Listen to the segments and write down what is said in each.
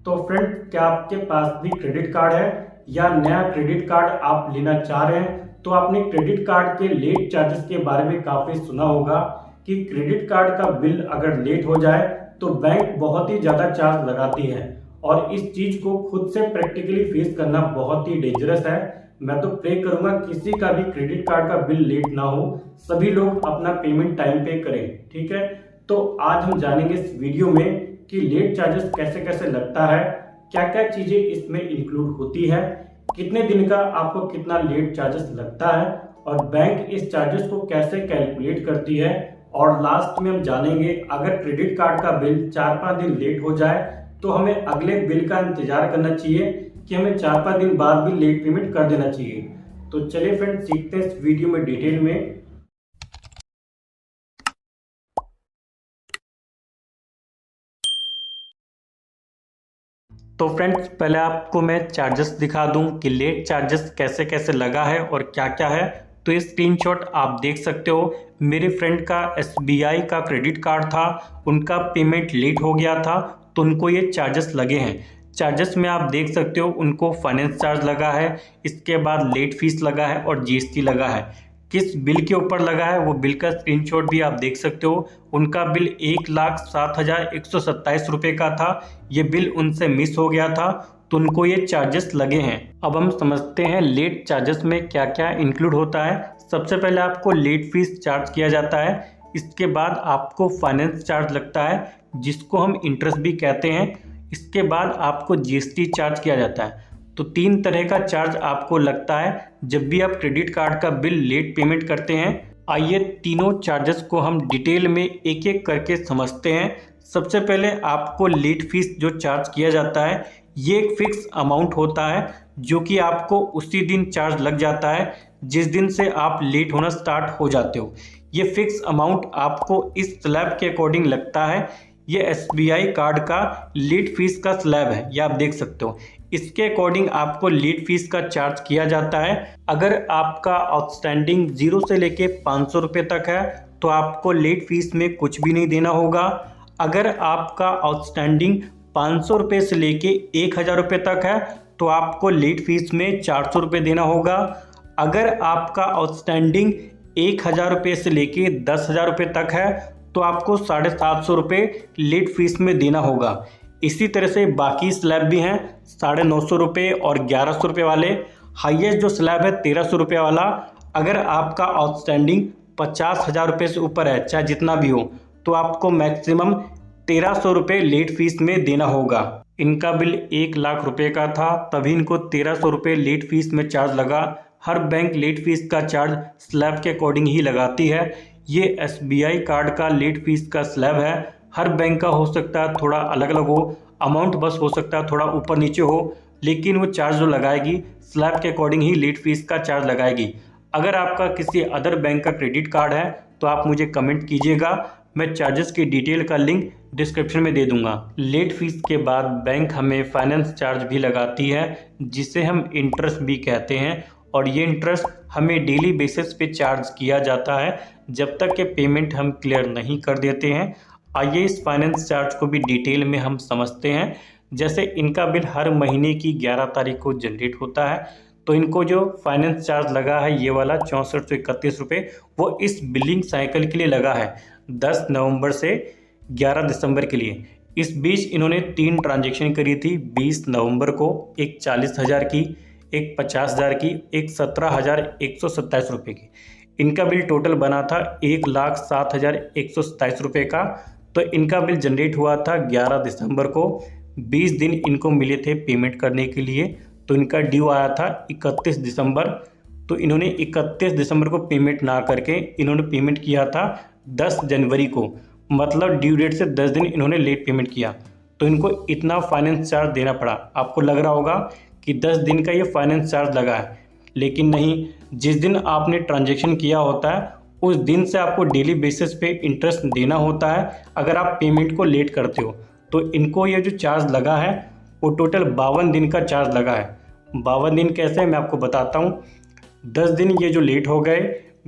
तो फ्रेंड, क्या आपके पास भी क्रेडिट कार्ड है या नया क्रेडिट कार्ड आप लेना चाह रहे हैं? तो आपने क्रेडिट कार्ड के लेट चार्जेस के बारे में काफी सुना होगा कि क्रेडिट कार्ड का बिल अगर लेट हो जाए तो बैंक बहुत ही ज्यादा चार्ज लगाती है और इस चीज को खुद से प्रैक्टिकली फेस करना बहुत ही डेंजरस है। मैं तो प्रे करूंगा किसी का भी क्रेडिट कार्ड का बिल लेट ना हो, सभी लोग अपना पेमेंट टाइम पे करें। ठीक है, तो आज हम जानेंगे इस वीडियो में कि लेट चार्जेस कैसे कैसे लगता है, क्या क्या चीजें इसमें इंक्लूड होती है, कितने दिन का आपको कितना लेट चार्जेस लगता है और बैंक इस चार्जेस को कैसे कैलकुलेट करती है। और लास्ट में हम जानेंगे अगर क्रेडिट कार्ड का बिल 4-5 दिन लेट हो जाए तो हमें अगले बिल का इंतजार करना चाहिए कि हमें 4-5 दिन बाद भी लेट पेमेंट कर देना चाहिए। तो चलिए फ्रेंड, सीखते हैं इस वीडियो में डिटेल में। तो फ्रेंड्स, पहले आपको मैं चार्जेस दिखा दूं कि लेट चार्जेस कैसे कैसे लगा है और क्या क्या है। तो ये स्क्रीनशॉट आप देख सकते हो। मेरे फ्रेंड का एसबीआई का क्रेडिट कार्ड था, उनका पेमेंट लेट हो गया था तो उनको ये चार्जेस लगे हैं। चार्जेस में आप देख सकते हो उनको फाइनेंस चार्ज लगा है, इसके बाद लेट फीस लगा है और जीएसटी लगा है। किस बिल के ऊपर लगा है वो बिल का स्क्रीनशॉट भी आप देख सकते हो। उनका बिल 1,07,127 रुपये का था। ये बिल उनसे मिस हो गया था तो उनको ये चार्जेस लगे हैं। अब हम समझते हैं लेट चार्जेस में क्या क्या इंक्लूड होता है। सबसे पहले आपको लेट फीस चार्ज किया जाता है, इसके बाद आपको फाइनेंस चार्ज लगता है जिसको हम इंटरेस्ट भी कहते हैं, इसके बाद आपको जीएसटी चार्ज किया जाता है। तो 3 तरह का चार्ज आपको लगता है जब भी आप क्रेडिट कार्ड का बिल लेट पेमेंट करते हैं। आइए तीनों चार्जेस को हम डिटेल में एक एक करके समझते हैं। सबसे पहले आपको लेट फीस जो चार्ज किया जाता है ये एक फिक्स अमाउंट होता है जो कि आपको उसी दिन चार्ज लग जाता है जिस दिन से आप लेट होना स्टार्ट हो जाते हो। ये फिक्स अमाउंट आपको इस स्लैब के अकॉर्डिंग लगता है। ये एसबीआई कार्ड का लेट फीस का स्लैब है, ये आप देख सकते हो। इसके अकॉर्डिंग आपको लेट फीस का चार्ज किया जाता है। अगर आपका आउटस्टैंडिंग 0 से लेके 500 रुपये तक है तो आपको लेट फीस में कुछ भी नहीं देना होगा। अगर आपका आउटस्टैंडिंग 500 रुपये से लेके 1,000 रुपये तक है तो आपको लेट फीस में 400 रुपये देना होगा। अगर आपका आउटस्टैंडिंग 1,000 रुपये से लेके 10,000 रुपये तक है तो आपको 750 रुपये लेट फीस में देना होगा। इसी तरह से बाकी स्लैब भी हैं, 950 रुपये और 1100 रुपये वाले। हाईएस्ट जो स्लैब है 1300 रुपये वाला। अगर आपका आउटस्टैंडिंग 50,000 रुपये से ऊपर है, चाहे जितना भी हो, तो आपको मैक्सिमम 1300 रुपये लेट फीस में देना होगा। इनका बिल 1,00,000 रुपये का था, तभी इनको 1300 रुपये लेट फीस में चार्ज लगा। हर बैंक लेट फीस का चार्ज स्लैब के अकॉर्डिंग ही लगाती है। ये एसबीआई कार्ड का लेट फीस का स्लैब है। हर बैंक का हो सकता है थोड़ा अलग अलग हो, अमाउंट बस हो सकता है थोड़ा ऊपर नीचे हो, लेकिन वो चार्ज जो लगाएगी स्लैब के अकॉर्डिंग ही लेट फीस का चार्ज लगाएगी। अगर आपका किसी अदर बैंक का क्रेडिट कार्ड है तो आप मुझे कमेंट कीजिएगा, मैं चार्जेस की डिटेल का लिंक डिस्क्रिप्शन में दे दूंगा। लेट फीस के बाद बैंक हमें फाइनेंस चार्ज भी लगाती है जिसे हम इंटरेस्ट भी कहते हैं, और ये इंटरेस्ट हमें डेली बेसिस पे चार्ज किया जाता है जब तक कि पेमेंट हम क्लियर नहीं कर देते हैं। आइए इस फाइनेंस चार्ज को भी डिटेल में हम समझते हैं। जैसे इनका बिल हर महीने की 11 तारीख को जनरेट होता है, तो इनको जो फाइनेंस चार्ज लगा है ये वाला 6431 रुपये, वो इस बिलिंग साइकिल के लिए लगा है 10 नवंबर से 11 दिसंबर के लिए। इस बीच इन्होंने 3 ट्रांजेक्शन करी थी। 20 नवंबर को एक 40,000 की, एक 50,000 की, एक 17,127 रुपये की। इनका बिल टोटल बना था 1,07,127 रुपये का। तो इनका बिल जनरेट हुआ था 11 दिसंबर को। 20 दिन इनको मिले थे पेमेंट करने के लिए, तो इनका ड्यू आया था 31 दिसंबर। तो इन्होंने 31 दिसंबर को पेमेंट ना करके इन्होंने पेमेंट किया था 10 जनवरी को, मतलब ड्यू डेट से 10 दिन इन्होंने लेट पेमेंट किया, तो इनको इतना फाइनेंस चार्ज देना पड़ा। आपको लग रहा होगा कि 10 दिन का ये फाइनेंस चार्ज लगा है, लेकिन नहीं, जिस दिन आपने ट्रांजैक्शन किया होता है उस दिन से आपको डेली बेसिस पे इंटरेस्ट देना होता है अगर आप पेमेंट को लेट करते हो। तो इनको ये जो चार्ज लगा है वो टोटल 52 दिन का चार्ज लगा है। 52 दिन कैसे, मैं आपको बताता हूँ। 10 दिन ये जो लेट हो गए,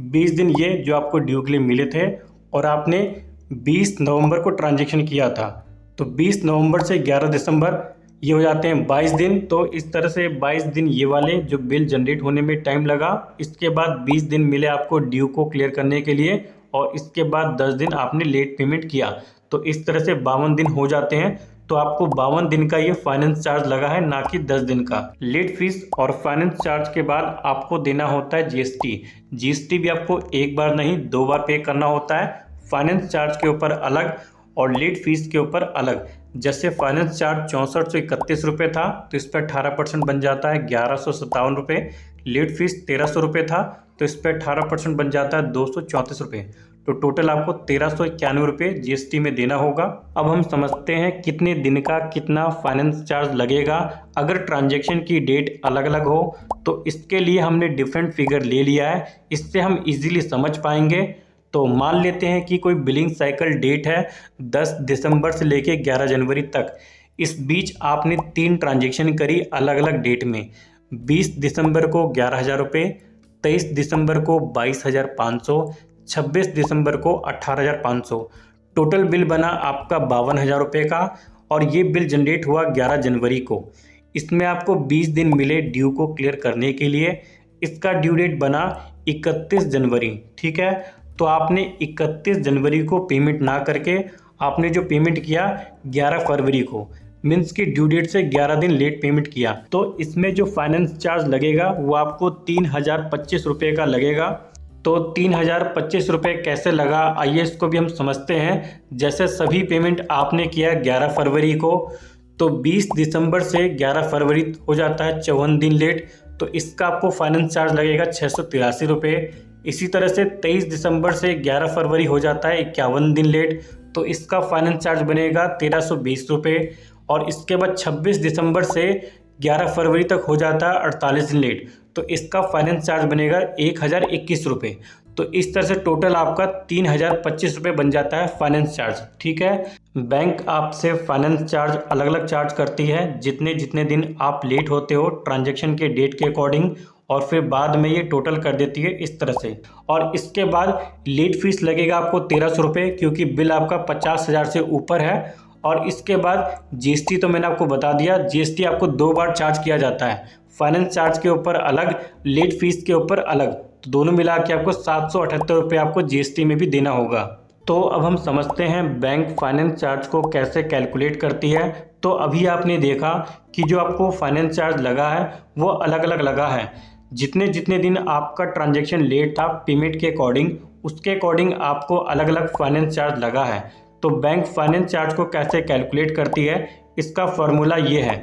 20 दिन ये जो आपको ड्यू के लिए मिले थे, और आपने 20 नवंबर को ट्रांजैक्शन किया था, तो 20 नवंबर से 11 दिसंबर ये हो जाते हैं 22 दिन। तो इस तरह से 22 दिन ये वाले जो बिल जनरेट होने में टाइम लगा, इसके बाद 20 दिन मिले आपको ड्यू को क्लियर करने के लिए, और इसके बाद 10 दिन आपने लेट पेमेंट किया, तो इस तरह से 52 दिन हो जाते हैं। तो आपको 52 दिन का ये फाइनेंस चार्ज लगा है, ना कि 10 दिन का। लेट फीस और फाइनेंस चार्ज के बाद आपको देना होता है जीएसटी। जीएसटी भी आपको एक बार नहीं 2 बार पे करना होता है, फाइनेंस चार्ज के ऊपर अलग और लेट फीस के ऊपर अलग। जैसे फाइनेंस चार्ज 6431 रुपये था, तो इस पर 18% बन जाता है 1157 रुपये। लेट फीस 1300 रुपये था, तो इस पर 18% बन जाता है 234 रुपये। तो टोटल आपको 1391 रुपये जीएसटी में देना होगा। अब हम समझते हैं कितने दिन का कितना फाइनेंस चार्ज लगेगा अगर ट्रांजैक्शन की डेट अलग अलग हो। तो इसके लिए हमने डिफरेंट फिगर ले लिया है, इससे हम इजीली समझ पाएंगे। तो मान लेते हैं कि कोई बिलिंग साइकिल डेट है 10 दिसंबर से लेके 11 जनवरी तक। इस बीच आपने 3 ट्रांजैक्शन करी अलग अलग डेट में। 20 दिसंबर को 11,000 रुपये, 23 दिसंबर को 22,500, 26 दिसंबर को 18,500। टोटल बिल बना आपका 52,000 रुपये का, और ये बिल जनरेट हुआ 11 जनवरी को। इसमें आपको 20 दिन मिले ड्यू को क्लियर करने के लिए। इसका ड्यू डेट बना 31 जनवरी, ठीक है। तो आपने 31 जनवरी को पेमेंट ना करके आपने जो पेमेंट किया 11 फरवरी को, मीन्स की ड्यू डेट से 11 दिन लेट पेमेंट किया। तो इसमें जो फाइनेंस चार्ज लगेगा वो आपको 3025 रुपये का लगेगा। तो 3025 रुपये कैसे लगा, आइए इसको भी हम समझते हैं। जैसे सभी पेमेंट आपने किया 11 फरवरी को, तो 20 दिसंबर से 11 फरवरी हो जाता है 54 दिन लेट, तो इसका आपको फाइनेंस चार्ज लगेगा 683 रुपये। इसी तरह से 23 दिसंबर से 11 फरवरी हो जाता है 51 दिन लेट, तो इसका फाइनेंस चार्ज बनेगा 1320 रुपये। और इसके बाद 26 दिसंबर से 11 फरवरी तक हो जाता है 48 दिन लेट, तो इसका फाइनेंस चार्ज बनेगा 1021 रुपये। तो इस तरह से टोटल आपका 3025 रुपये बन जाता है फाइनेंस चार्ज, ठीक है। बैंक आपसे फाइनेंस चार्ज अलग अलग चार्ज करती है जितने जितने दिन आप लेट होते हो ट्रांजैक्शन के डेट के अकॉर्डिंग, और फिर बाद में ये टोटल कर देती है इस तरह से। और इसके बाद लेट फीस लगेगा आपको 1300 रुपये, क्योंकि बिल आपका 50,000 से ऊपर है। और इसके बाद जीएसटी तो मैंने आपको बता दिया, जीएसटी आपको 2 बार चार्ज किया जाता है, फाइनेंस चार्ज के ऊपर अलग, लेट फीस के ऊपर अलग। तो दोनों मिला के आपको 778 रुपये आपको जीएसटी में भी देना होगा। तो अब हम समझते हैं बैंक फाइनेंस चार्ज को कैसे कैलकुलेट करती है। तो अभी आपने देखा कि जो आपको फाइनेंस चार्ज लगा है वो अलग अलग लगा है। जितने जितने दिन आपका ट्रांजैक्शन लेट था पेमेंट के अकॉर्डिंग, उसके अकॉर्डिंग आपको अलग अलग फाइनेंस चार्ज लगा है। तो बैंक फाइनेंस चार्ज को कैसे कैलकुलेट करती है, इसका फॉर्मूला ये है,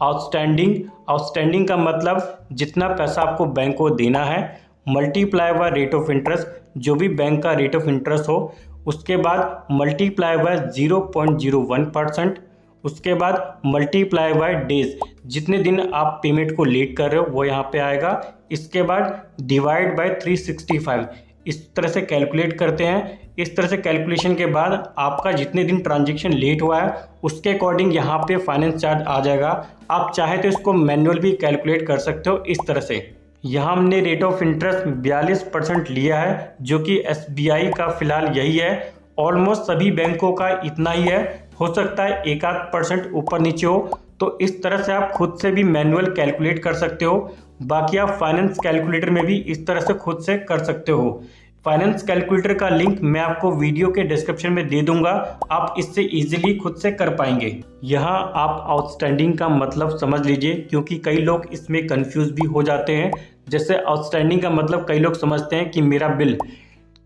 आउटस्टैंडिंग। आउटस्टैंडिंग का मतलब जितना पैसा आपको बैंक को देना है multiply by rate of interest, जो भी बैंक का रेट ऑफ इंटरेस्ट हो, उसके बाद मल्टीप्लाई बाय 0.01%, उसके बाद मल्टीप्लाई बाय डेज, जितने दिन आप पेमेंट को लेट कर रहे हो वो यहाँ पे आएगा। इसके बाद डिवाइड बाय 365, इस तरह से कैलकुलेट करते हैं। इस तरह से कैलकुलेशन के बाद आपका जितने दिन ट्रांजैक्शन लेट हुआ है उसके अकॉर्डिंग यहाँ पे फाइनेंस चार्ज आ जाएगा। आप चाहे तो इसको मैनुअल भी कैलकुलेट कर सकते हो इस तरह से। यहाँ हमने रेट ऑफ इंटरेस्ट 42% लिया है, जो कि एसबीआई का फिलहाल यही है। ऑलमोस्ट सभी बैंकों का इतना ही है, हो सकता है 1-8% ऊपर नीचे हो। तो इस तरह से आप खुद से भी मैनुअल कैलकुलेट कर सकते हो। बाकी आप फाइनेंस कैलकुलेटर में भी इस तरह से खुद से कर सकते हो। फाइनेंस कैलकुलेटर का लिंक मैं आपको वीडियो के डिस्क्रिप्शन में दे दूंगा, आप इससे इजीली खुद से कर पाएंगे। यहाँ आप आउटस्टैंडिंग का मतलब समझ लीजिए, क्योंकि कई लोग इसमें कंफ्यूज भी हो जाते हैं। जैसे आउटस्टैंडिंग का मतलब कई लोग समझते हैं कि मेरा बिल,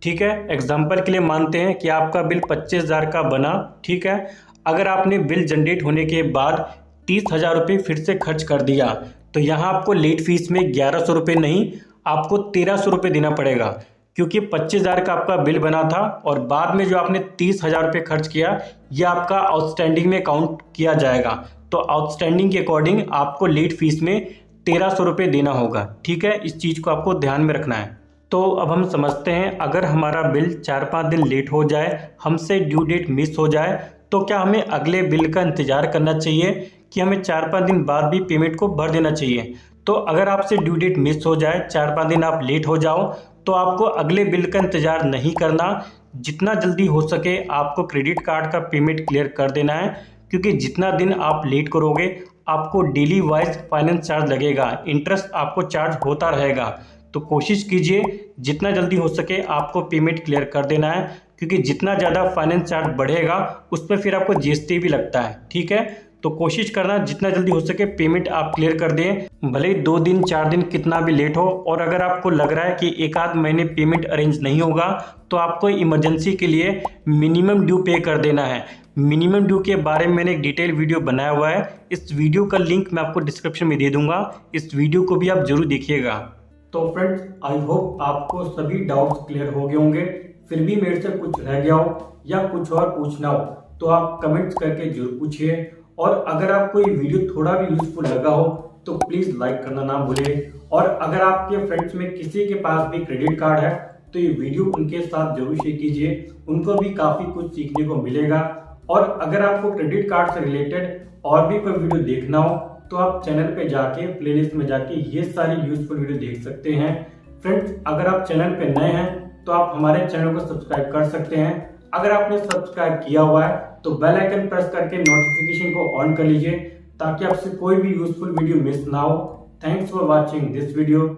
ठीक है, एग्जाम्पल के लिए मानते हैं कि आपका बिल 25,000 का बना, ठीक है। अगर आपने बिल जनरेट होने के बाद 30,000 रुपये फिर से खर्च कर दिया, तो यहाँ आपको लेट फीस में 1100 रुपये नहीं, आपको 1300 रुपये देना पड़ेगा, क्योंकि 25,000 का आपका बिल बना था और बाद में जो आपने 30,000 रुपये खर्च किया यह आपका आउटस्टैंडिंग में काउंट किया जाएगा। तो आउटस्टैंडिंग के अकॉर्डिंग आपको लेट फीस में 1300 रुपये देना होगा, ठीक है। इस चीज़ को आपको ध्यान में रखना है। तो अब हम समझते हैं, अगर हमारा बिल 4-5 दिन लेट हो जाए, हमसे ड्यू डेट मिस हो जाए, तो क्या हमें अगले बिल का इंतज़ार करना चाहिए कि हमें 4-5 दिन बाद भी पेमेंट को भर देना चाहिए? तो अगर आपसे ड्यू डेट मिस हो जाए, 4-5 दिन आप लेट हो जाओ, तो आपको अगले बिल का इंतज़ार नहीं करना। जितना जल्दी हो सके आपको क्रेडिट कार्ड का पेमेंट क्लियर कर देना है, क्योंकि जितना दिन आप लेट करोगे आपको डेली वाइज फाइनेंस चार्ज लगेगा, इंटरेस्ट आपको चार्ज होता रहेगा। तो कोशिश कीजिए जितना जल्दी हो सके आपको पेमेंट क्लियर कर देना है, क्योंकि जितना ज़्यादा फाइनेंस चार्ज बढ़ेगा उस पर फिर आपको जीएसटी भी लगता है। ठीक है, तो कोशिश करना जितना जल्दी हो सके पेमेंट आप क्लियर कर दें, भले ही 2 दिन 4 दिन कितना भी लेट हो। और अगर आपको लग रहा है कि एक आध महीने पेमेंट अरेंज नहीं होगा तो आपको इमरजेंसी के लिए मिनिमम ड्यू पे कर देना है। मिनिमम ड्यू के बारे में मैंने एक डिटेल वीडियो बनाया हुआ है, इस वीडियो का लिंक मैं आपको डिस्क्रिप्शन में दे दूंगा, इस वीडियो को भी आप जरूर देखिएगा। तो फ्रेंड्स, आई होप आपको सभी डाउट्स क्लियर हो गए होंगे। फिर भी मेरे से कुछ रह गया हो या कुछ और पूछना हो तो आप कमेंट्स करके जरूर पूछिए। और अगर आपको ये वीडियो थोड़ा भी यूजफुल लगा हो तो प्लीज लाइक करना ना भूलें। और अगर आपके फ्रेंड्स में किसी के पास भी क्रेडिट कार्ड है तो ये वीडियो उनके साथ जरूर शेयर कीजिए, उनको भी काफी कुछ सीखने को मिलेगा। और अगर आपको क्रेडिट कार्ड से रिलेटेड और भी कोई वीडियो देखना हो तो आप चैनल पे जाके प्लेलिस्ट में जाके ये सारी यूजफुल वीडियो देख सकते हैं। फ्रेंड्स, अगर आप चैनल पे नए हैं तो आप हमारे चैनल को सब्सक्राइब कर सकते हैं। अगर आपने सब्सक्राइब किया हुआ है तो बेल आइकन प्रेस करके नोटिफिकेशन को ऑन कर लीजिए ताकि आपसे कोई भी यूजफुल वीडियो मिस ना हो। Thanks for watching this video.